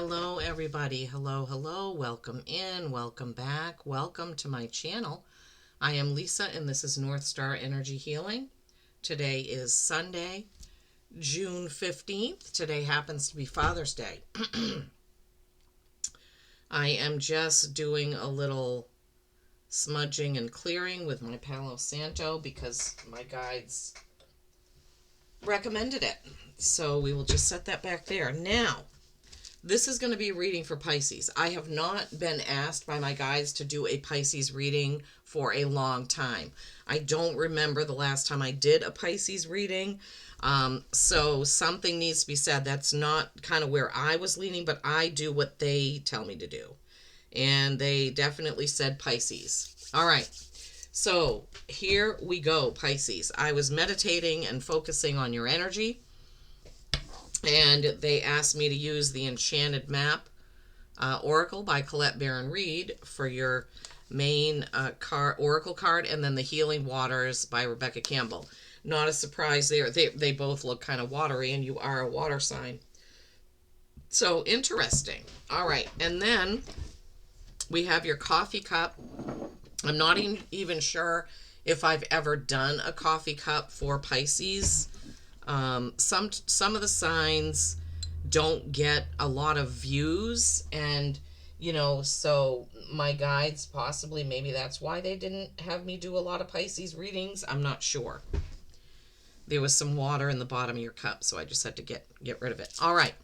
Hello, everybody. Hello, hello. Welcome in. Welcome back. Welcome to my channel. I am Lisa, and this is North Star Energy Healing. Today is Sunday, June 15th. Today happens to be Father's Day. I am just doing a little smudging and clearing with my Palo Santo because my guides recommended it. So we will just set that back there. Now, this is going to be a reading for Pisces. I have not been asked by my guides to do a Pisces reading for a long time. I don't remember the last time I did a Pisces reading. So something needs to be said. That's not kind of where I was leaning, but I do what they tell me to do. And they definitely said Pisces. All right. So here we go, Pisces. I was meditating and focusing on your energy. And they asked me to use the Enchanted Map Oracle by Colette Baron Reed for your main Oracle card, and then the Healing Waters by Rebecca Campbell. Not a surprise there. They both look kind of watery, and you are a water sign. So interesting. All right. And then we have your coffee cup. I'm not even sure if I've ever done a coffee cup for Pisces. Some of the signs don't get a lot of views, and so my guides, possibly maybe that's why they didn't have me do a lot of Pisces readings. I'm not sure. There was some water in the bottom of your cup, so I just had to get rid of it. All right.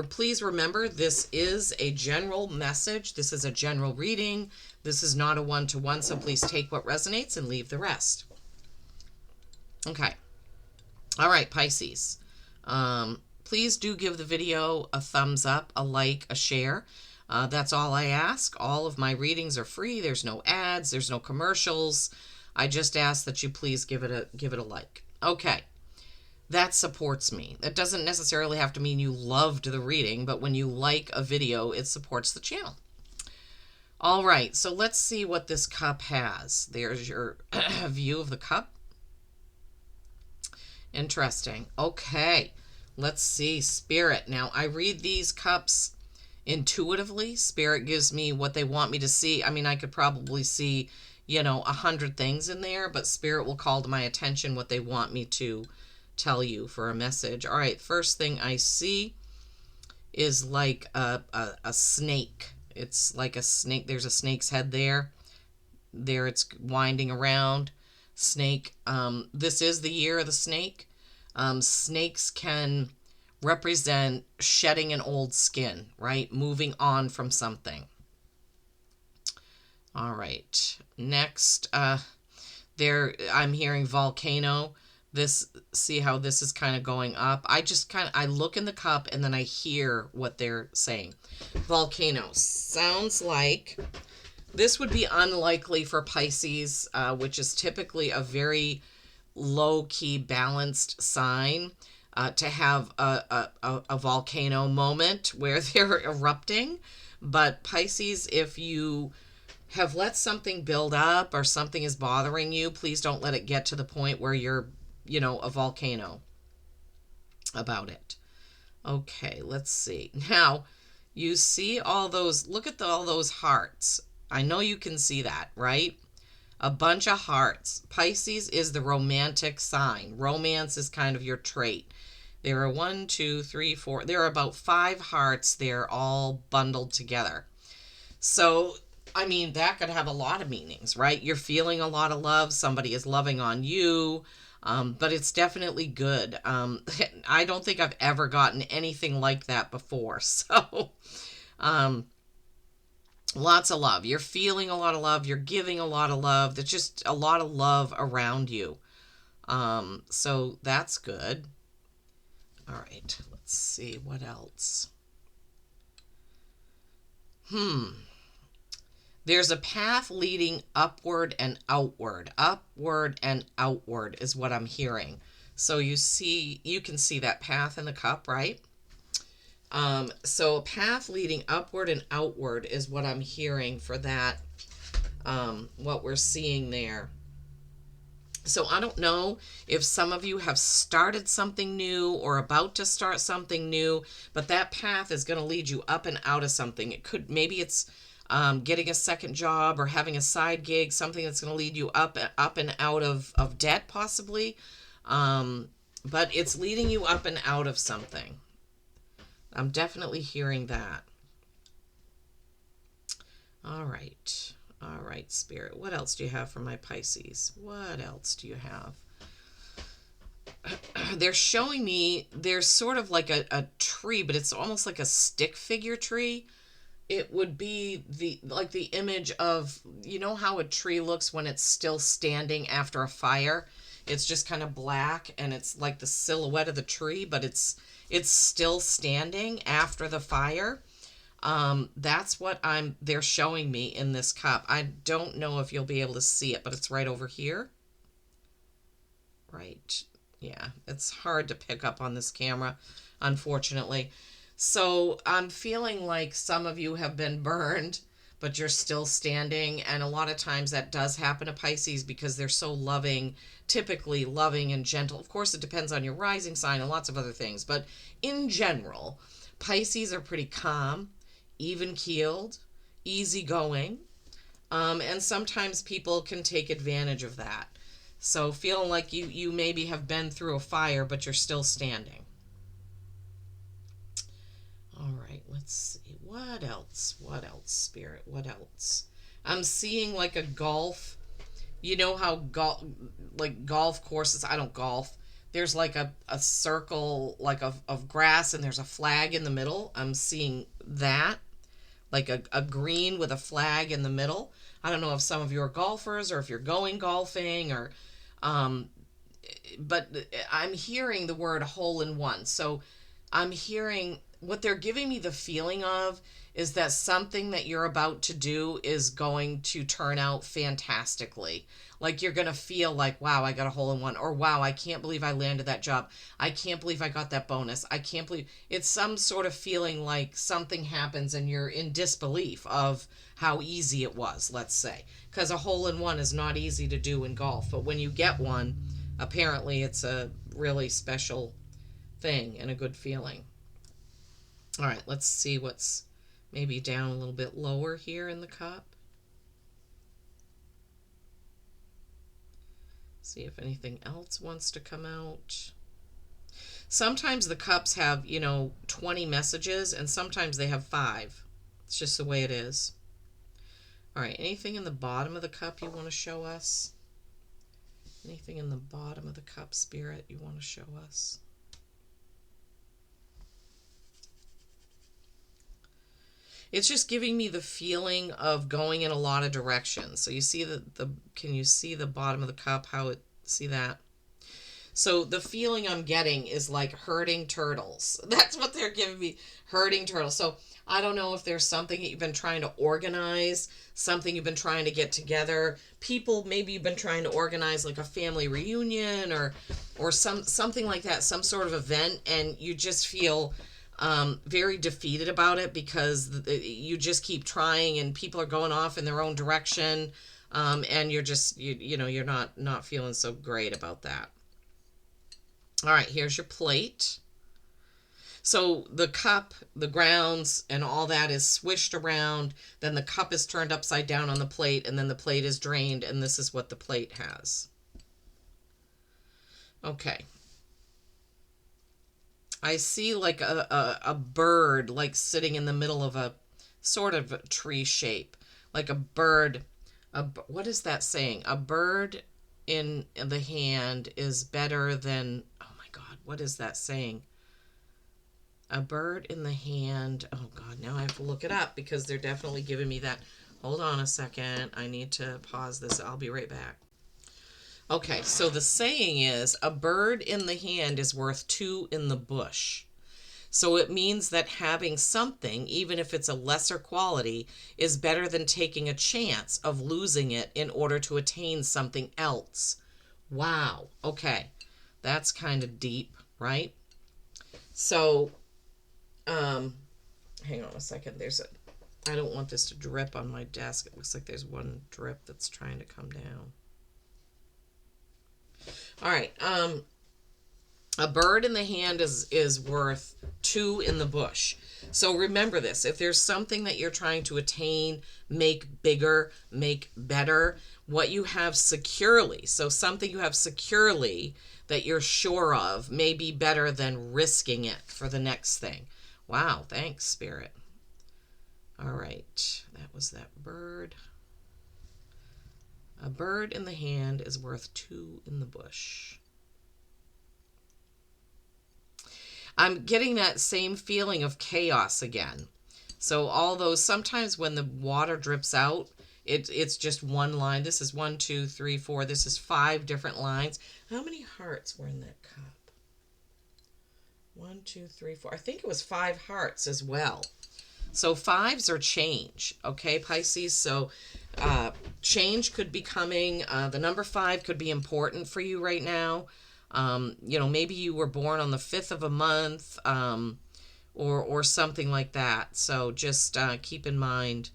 Please remember, this is a general message. This is a general reading. This is not a one-to-one, so please take what resonates and leave the rest. Okay. All right, Pisces. Please do give the video a thumbs up, a like, a share. That's all I ask. All of my readings are free. There's no ads. There's no commercials. I just ask that you please give it a like. Okay. That supports me. That doesn't necessarily have to mean you loved the reading, but when you like a video, it supports the channel. All right, so let's see what this cup has. There's your view of the cup. Interesting. Okay, let's see. Spirit. Now, I read these cups intuitively. Spirit gives me what they want me to see. I mean, I could probably see, 100 things in there, but Spirit will call to my attention what they want me to tell you for a message. All right, first thing I see is like a snake. It's like a snake. There's a snake's head there. There it's winding around. Snake. This is the year of the snake. Snakes can represent shedding an old skin, right? Moving on from something. All right. Next, I'm hearing volcano. See how this is kind of going up. I look in the cup and then I hear what they're saying. Volcano sounds like this would be unlikely for Pisces, which is typically a very low-key balanced sign, to have a volcano moment where they're erupting. But Pisces, if you have let something build up or something is bothering you, please don't let it get to the point where you're a volcano about it. Okay, let's see. Now, you see all those, look at all those hearts. I know you can see that, right? A bunch of hearts. Pisces is the romantic sign. Romance is kind of your trait. There are 1, 2, 3, 4. There are about 5 hearts. They're all bundled together. So, I mean, that could have a lot of meanings, right? You're feeling a lot of love. Somebody is loving on you. But it's definitely good. I don't think I've ever gotten anything like that before. So, lots of love. You're feeling a lot of love. You're giving a lot of love. There's just a lot of love around you. So that's good. All right. Let's see what else. There's a path leading upward and outward. Upward and outward is what I'm hearing. So you can see that path in the cup, right? So a path leading upward and outward is what I'm hearing for that, what we're seeing there. So I don't know if some of you have started something new or about to start something new, but that path is going to lead you up and out of something. It could, maybe it's getting a second job or having a side gig, something that's going to lead you up and out of debt possibly. Um, but it's leading you up and out of something. I'm definitely hearing that. All right. All right, Spirit. What else do you have for my Pisces? What else do you have? They're showing me there's sort of like a tree, but it's almost like a stick figure tree. It would be the image of, you know how a tree looks when it's still standing after a fire? It's just kind of black and it's like the silhouette of the tree, but it's still standing after the fire. That's what they're showing me in this cup. I don't know if you'll be able to see it, but it's right over here. Right. Yeah, it's hard to pick up on this camera, unfortunately. So I'm feeling like some of you have been burned, but you're still standing. And a lot of times that does happen to Pisces because they're so loving, typically loving and gentle. Of course, it depends on your rising sign and lots of other things. But in general, Pisces are pretty calm, even keeled, easygoing. And sometimes people can take advantage of that. So feeling like you maybe have been through a fire, but you're still standing. All right, let's see. What else? What else, Spirit? What else? I'm seeing like a golf. You know how golf courses, I don't golf. There's like a circle like of grass and there's a flag in the middle. I'm seeing that. Like a green with a flag in the middle. I don't know if some of you are golfers or if you're going golfing or um, but I'm hearing the word hole in one. So I'm hearing what they're giving me the feeling of is that something that you're about to do is going to turn out fantastically. Like you're going to feel like, wow, I got a hole in one, or wow, I can't believe I landed that job. I can't believe I got that bonus. I can't believe it's some sort of feeling like something happens and you're in disbelief of how easy it was, let's say. Because a hole in one is not easy to do in golf, but when you get one, apparently it's a really special thing and a good feeling. All right, let's see what's maybe down a little bit lower here in the cup. See if anything else wants to come out. Sometimes the cups have, 20 messages, and sometimes they have 5. It's just the way it is. All right, anything in the bottom of the cup you want to show us? Anything in the bottom of the cup, Spirit, you want to show us? It's just giving me the feeling of going in a lot of directions. So you see can you see the bottom of the cup, see that? So the feeling I'm getting is like herding turtles. That's what they're giving me, herding turtles. So I don't know if there's something that you've been trying to organize, something you've been trying to get together. People, maybe you've been trying to organize like a family reunion or something like that, some sort of event, and you just feel very defeated about it because you just keep trying and people are going off in their own direction, and you're just you're not feeling so great about that. All right, here's your plate. So the cup, the grounds, and all that is swished around. Then the cup is turned upside down on the plate, and then the plate is drained, and this is what the plate has. Okay. I see like a bird like sitting in the middle of a sort of a tree shape. Like a bird. What is that saying? A bird in the hand is better than... Oh my God, what is that saying? A bird in the hand. Oh God, now I have to look it up because they're definitely giving me that. Hold on a second. I need to pause this. I'll be right back. Okay, so the saying is a bird in the hand is worth 2 in the bush. So it means that having something, even if it's a lesser quality, is better than taking a chance of losing it in order to attain something else. Wow. Okay. That's kind of deep, right? So, hang on a second. I don't want this to drip on my desk. It looks like there's one drip that's trying to come down. All right. A bird in the hand is worth two in the bush. So remember this. If there's something that you're trying to attain, make bigger, make better, what you have securely. So something you have securely that you're sure of may be better than risking it for the next thing. Wow, thanks, Spirit. All right. That was that bird. A bird in the hand is worth two in the bush. I'm getting that same feeling of chaos again. So all those, sometimes when the water drips out, it's just one line. This is 1, 2, 3, 4. This is 5 different lines. How many hearts were in that cup? 1, 2, 3, 4. I think it was 5 hearts as well. So 5s are change, okay, Pisces? So change could be coming. The number 5 could be important for you right now. Maybe you were born on the 5th of a month, or something like that. So just keep in mind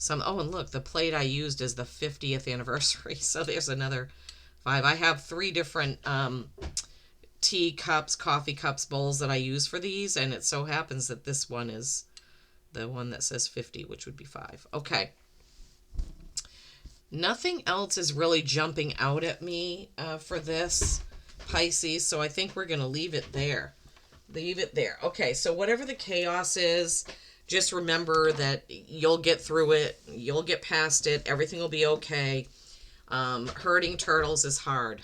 oh, and look, the plate I used is the 50th anniversary. So there's another 5. I have 3 different tea cups, coffee cups, bowls that I use for these. And it so happens that this one is the one that says 50, which would be 5. Okay. Nothing else is really jumping out at me for this, Pisces, so I think we're going to leave it there. Leave it there. Okay, so whatever the chaos is, just remember that you'll get through it. You'll get past it. Everything will be okay. Herding turtles is hard.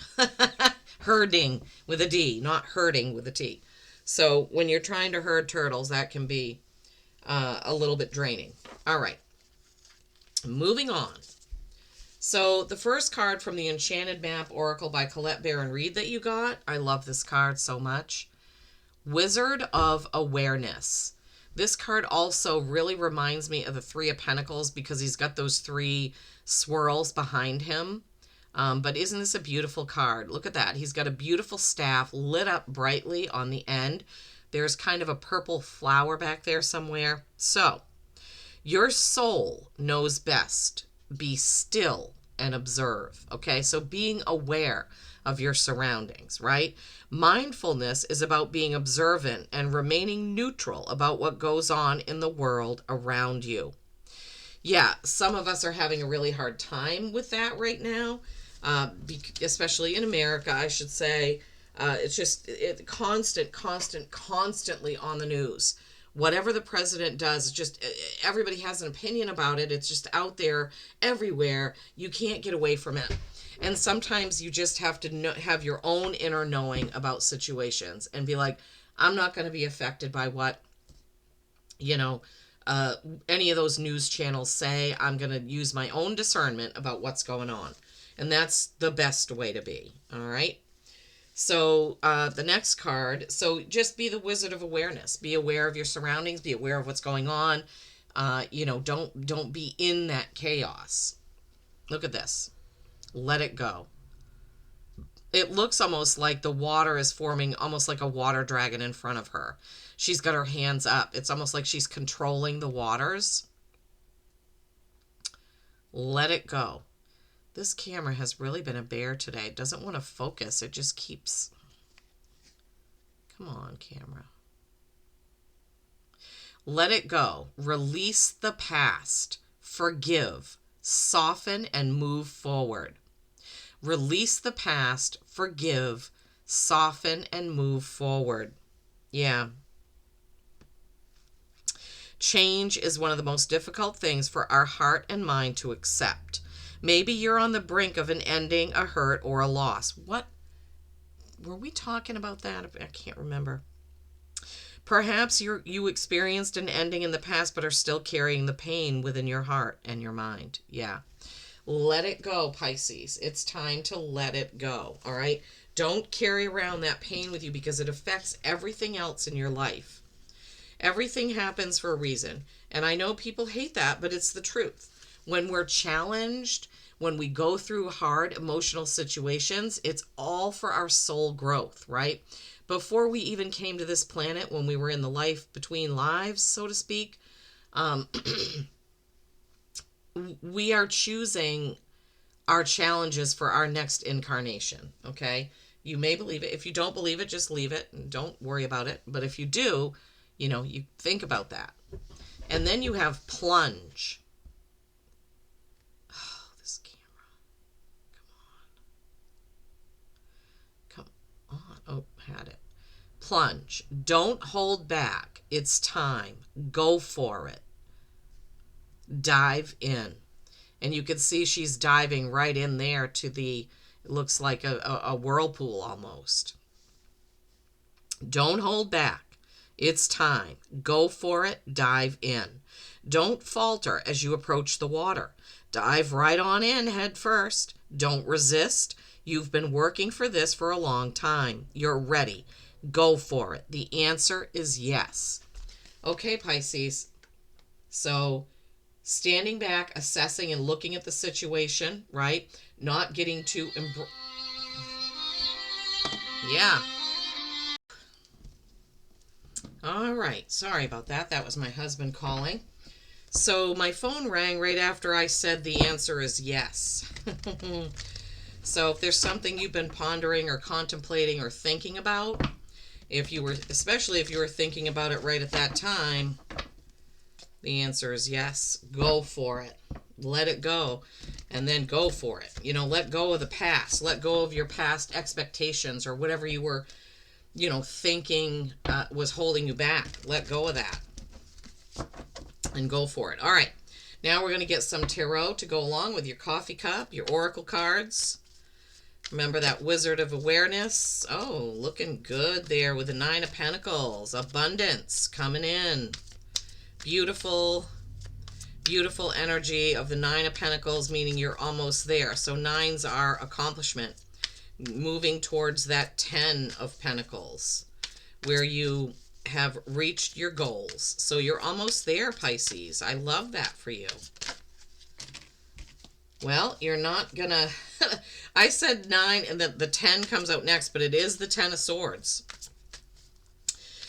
Herding with a D, not hurting with a T. So when you're trying to herd turtles, that can be a little bit draining. All right, moving on. So the first card from the Enchanted Map Oracle by Colette Baron Reed that you got, I love this card so much. Wizard of Awareness. This card also really reminds me of the 3 of Pentacles because he's got those 3 swirls behind him. But isn't this a beautiful card? Look at that. He's got a beautiful staff lit up brightly on the end. There's kind of a purple flower back there somewhere. So, your soul knows best. Be still and observe. Okay, so being aware of your surroundings, right? Mindfulness is about being observant and remaining neutral about what goes on in the world around you. Yeah, some of us are having a really hard time with that right now, especially in America, I should say. It's just constantly on the news. Whatever the president does, just everybody has an opinion about it. It's just out there everywhere. You can't get away from it. And sometimes you just have to have your own inner knowing about situations and be like, I'm not going to be affected by what, any of those news channels say. I'm going to use my own discernment about what's going on. And that's the best way to be. All right. So the next card, so just be the Wizard of Awareness. Be aware of your surroundings. Be aware of what's going on. Don't be in that chaos. Look at this. Let it go. It looks almost like the water is forming almost like a water dragon in front of her. She's got her hands up. It's almost like she's controlling the waters. Let it go. This camera has really been a bear today. It doesn't want to focus. It just keeps... Come on, camera. Let it go. Release the past. Forgive. Soften and move forward. Release the past. Forgive. Soften and move forward. Yeah. Change is one of the most difficult things for our heart and mind to accept. Maybe you're on the brink of an ending, a hurt, or a loss. What? Were we talking about that? I can't remember. Perhaps you experienced an ending in the past, but are still carrying the pain within your heart and your mind. Yeah. Let it go, Pisces. It's time to let it go. All right? Don't carry around that pain with you because it affects everything else in your life. Everything happens for a reason. And I know people hate that, but it's the truth. When we're challenged, when we go through hard emotional situations, it's all for our soul growth, right? Before we even came to this planet, when we were in the life between lives, so to speak, we are choosing our challenges for our next incarnation. Okay, you may believe it. If you don't believe it, just leave it and don't worry about it. But if you do, you think about that. And then you have plunge. Oh, this camera. Come on. Oh, had it. Plunge. Don't hold back. It's time. Go for it. Dive in. And you can see she's diving right in there to it looks like a whirlpool almost. Don't hold back. It's time. Go for it. Dive in. Don't falter as you approach the water. Dive right on in head first. Don't resist. You've been working for this for a long time. You're ready. Go for it. The answer is yes. Okay, Pisces. So standing back, assessing and looking at the situation, right? Not getting too yeah. All right. Sorry about that. That was my husband calling. So my phone rang right after I said the answer is yes. So if there's something you've been pondering or contemplating or thinking about, especially if you were thinking about it right at that time, the answer is yes. Go for it. Let it go. And then go for it. Let go of the past. Let go of your past expectations or whatever you were, thinking was holding you back. Let go of that. And go for it. All right. Now we're going to get some tarot to go along with your coffee cup, your oracle cards. Remember that Wizard of Awareness? Oh, looking good there with the Nine of Pentacles. Abundance coming in. Beautiful, beautiful energy of the Nine of Pentacles, meaning you're almost there. So nines are accomplishment. Moving towards that 10 of Pentacles, where you have reached your goals. So you're almost there, Pisces. I love that for you. Well, you're not gonna... I said 9 and the 10 comes out next, but it is the 10 of Swords.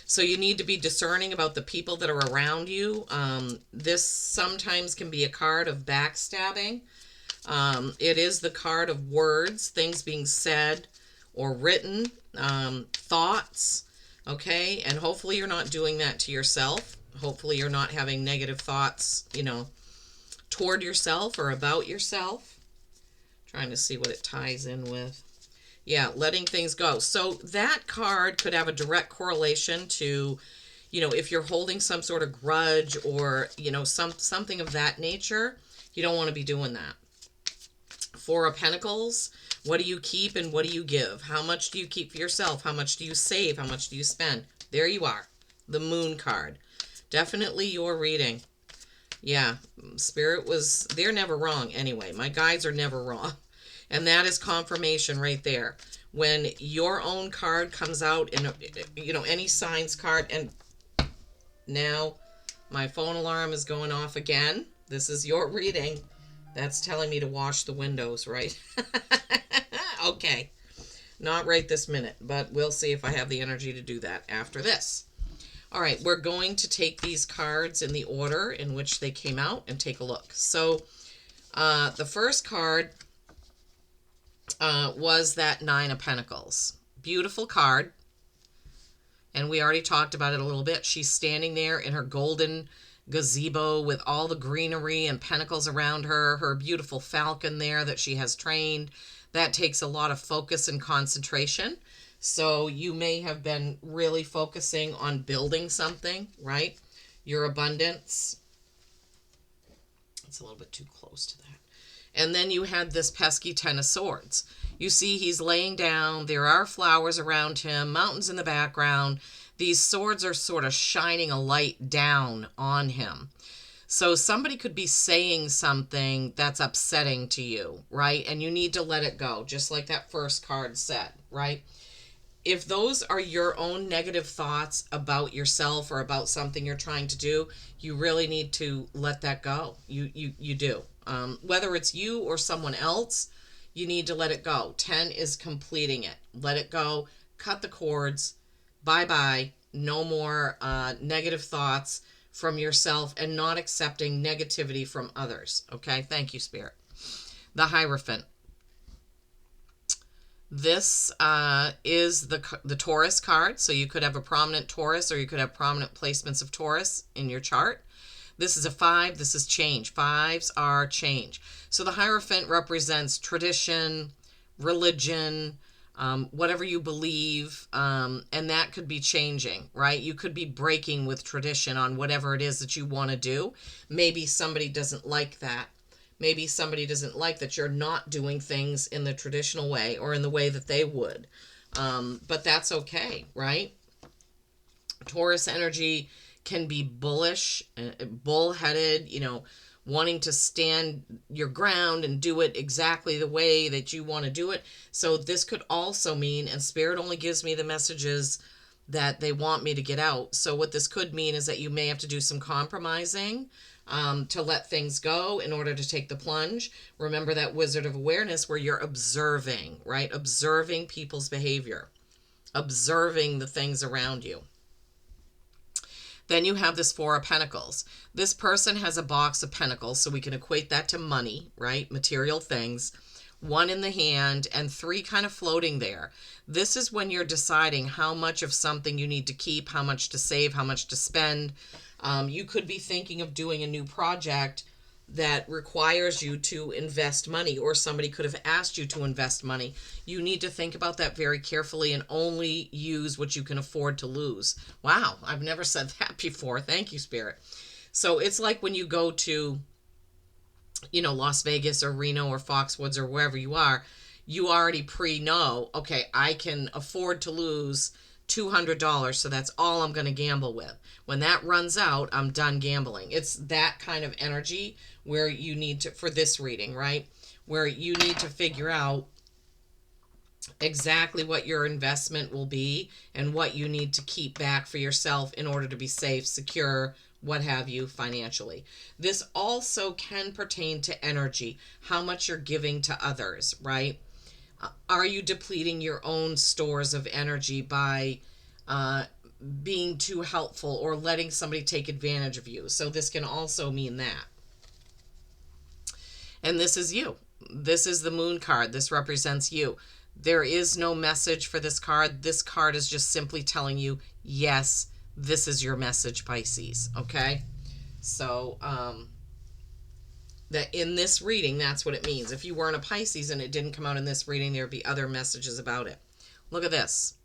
So you need to be discerning about the people that are around you. This sometimes can be a card of backstabbing. It is the card of words, things being said or written, thoughts, okay? And hopefully you're not doing that to yourself. Hopefully you're not having negative thoughts, toward yourself or about yourself. Trying to see what it ties in with. Yeah, letting things go. So that card could have a direct correlation to, if you're holding some sort of grudge or, something of that nature, you don't want to be doing that. Four of Pentacles, what do you keep and what do you give? How much do you keep for yourself? How much do you save? How much do you spend? There you are. The Moon card. Definitely your reading. Yeah, Spirit they're never wrong anyway. My guides are never wrong. And that is confirmation right there. When your own card comes out in, any signs card, and now my phone alarm is going off again. This is your reading. That's telling me to wash the windows, right? Okay. Not right this minute, but we'll see if I have the energy to do that after this. All right, we're going to take these cards in the order in which they came out and take a look. So the first card was that Nine of Pentacles. Beautiful card. And we already talked about it a little bit. She's standing there in her golden gazebo with all the greenery and pentacles around her. Her beautiful falcon there that she has trained. That takes a lot of focus and concentration. So you may have been really focusing on building something, right? Your abundance. It's a little bit too close to that. And then you had this pesky Ten of Swords. You see he's laying down. There are flowers around him, mountains in the background. These swords are sort of shining a light down on him. So somebody could be saying something that's upsetting to you, right? And you need to let it go, just like that first card said, right? If those are your own negative thoughts about yourself or about something you're trying to do, you really need to let that go. You do. Whether it's you or someone else, you need to let it go. 10 is completing it. Let it go. Cut the cords. Bye-bye. No more negative thoughts from yourself and not accepting negativity from others. Okay? Thank you, Spirit. The Hierophant. This is the Taurus card. So you could have a prominent Taurus, or you could have prominent placements of Taurus in your chart. This is a 5. This is change. 5s are change. So the Hierophant represents tradition, religion, whatever you believe, and that could be changing, right? You could be breaking with tradition on whatever it is that you want to do. Maybe somebody doesn't like that. Maybe somebody doesn't like that you're not doing things in the traditional way or in the way that they would. But that's okay, right? Taurus energy can be bullish, bullheaded, wanting to stand your ground and do it exactly the way that you want to do it. So this could also mean, and Spirit only gives me the messages that they want me to get out. So what this could mean is that you may have to do some compromising to let things go in order to take the plunge. Remember that Wizard of Awareness where you're observing, right? Observing people's behavior, observing the things around you. Then you have this 4 of Pentacles. This person has a box of pentacles, so we can equate that to money, right? Material things. 1 in the hand and 3 kind of floating there. This is when you're deciding how much of something you need to keep, how much to save, how much to spend. You could be thinking of doing a new project that requires you to invest money, or somebody could have asked you to invest money. You need to think about that very carefully and only use what you can afford to lose. Wow, I've never said that before. Thank you, Spirit. So it's like when you go to, Las Vegas or Reno or Foxwoods or wherever you are, you already pre-know, okay, I can afford to lose $200, so that's all I'm going to gamble with. When that runs out, I'm done gambling. It's that kind of energy where you need to, for this reading, right? Where you need to figure out exactly what your investment will be and what you need to keep back for yourself in order to be safe, secure, what have you, financially. This also can pertain to energy, how much you're giving to others, right? Are you depleting your own stores of energy by being too helpful or letting somebody take advantage of you? So this can also mean that. And this is you. This is the Moon card. This represents you. There is no message for this card. This card is just simply telling you, yes, this is your message, Pisces. Okay? So, that in this reading, that's what it means. If you weren't a Pisces and it didn't come out in this reading, there'd be other messages about it. Look at this.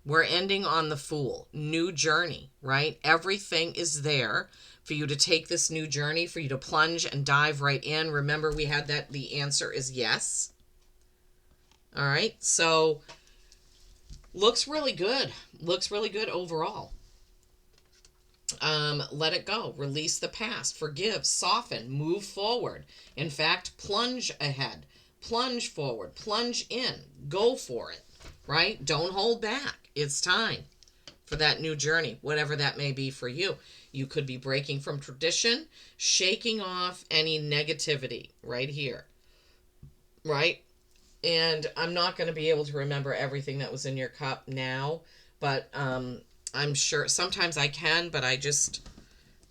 We're ending on the Fool. New journey, right? Everything is there for you to take this new journey, for you to plunge and dive right in. Remember, we had that the answer is yes. All right. So, looks really good. Looks really good overall. Let it go. Release the past. Forgive. Soften. Move forward. In fact, plunge ahead. Plunge forward. Plunge in. Go for it. Right? Don't hold back. It's time for that new journey, whatever that may be for you. You could be breaking from tradition, shaking off any negativity right here. Right? And I'm not going to be able to remember everything that was in your cup now, but I'm sure sometimes I can, but I just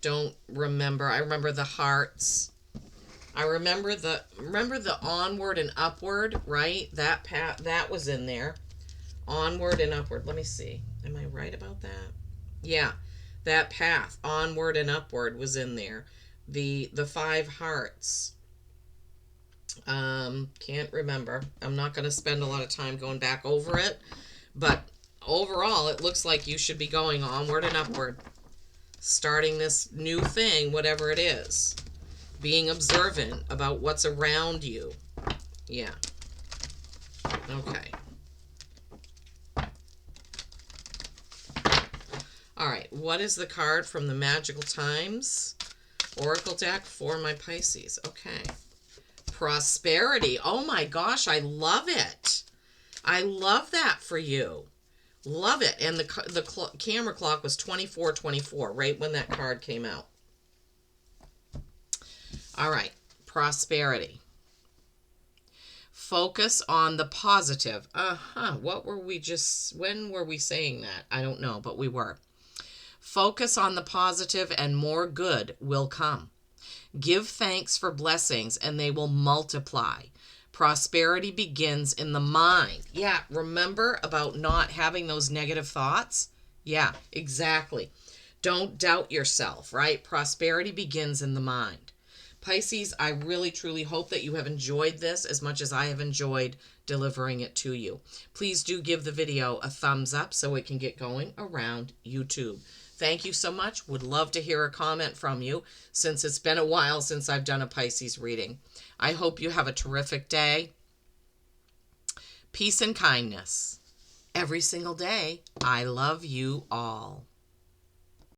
don't remember. I remember the hearts. I remember the onward and upward, right? That was in there. Onward and upward. Let me see. Am I right about that? Yeah. That path, onward and upward, was in there. The 5 hearts. Can't remember. I'm not going to spend a lot of time going back over it, but overall, it looks like you should be going onward and upward, starting this new thing, whatever it is, being observant about what's around you. Yeah. Okay. All right. What is the card from the Magical Times Oracle deck for my Pisces? Okay. Prosperity. Oh my gosh, I love it. I love that for you. Love it. And the camera clock was 24:24, right when that card came out. All right. Prosperity. Focus on the positive. What were we when were we saying that? I don't know, but we were. Focus on the positive and more good will come. Give thanks for blessings and they will multiply. Prosperity begins in the mind. Yeah, remember about not having those negative thoughts? Yeah, exactly. Don't doubt yourself, right? Prosperity begins in the mind. Pisces, I really truly hope that you have enjoyed this as much as I have enjoyed delivering it to you. Please do give the video a thumbs up so it can get going around YouTube. Thank you so much. Would love to hear a comment from you since it's been a while since I've done a Pisces reading. I hope you have a terrific day. Peace and kindness every single day. I love you all.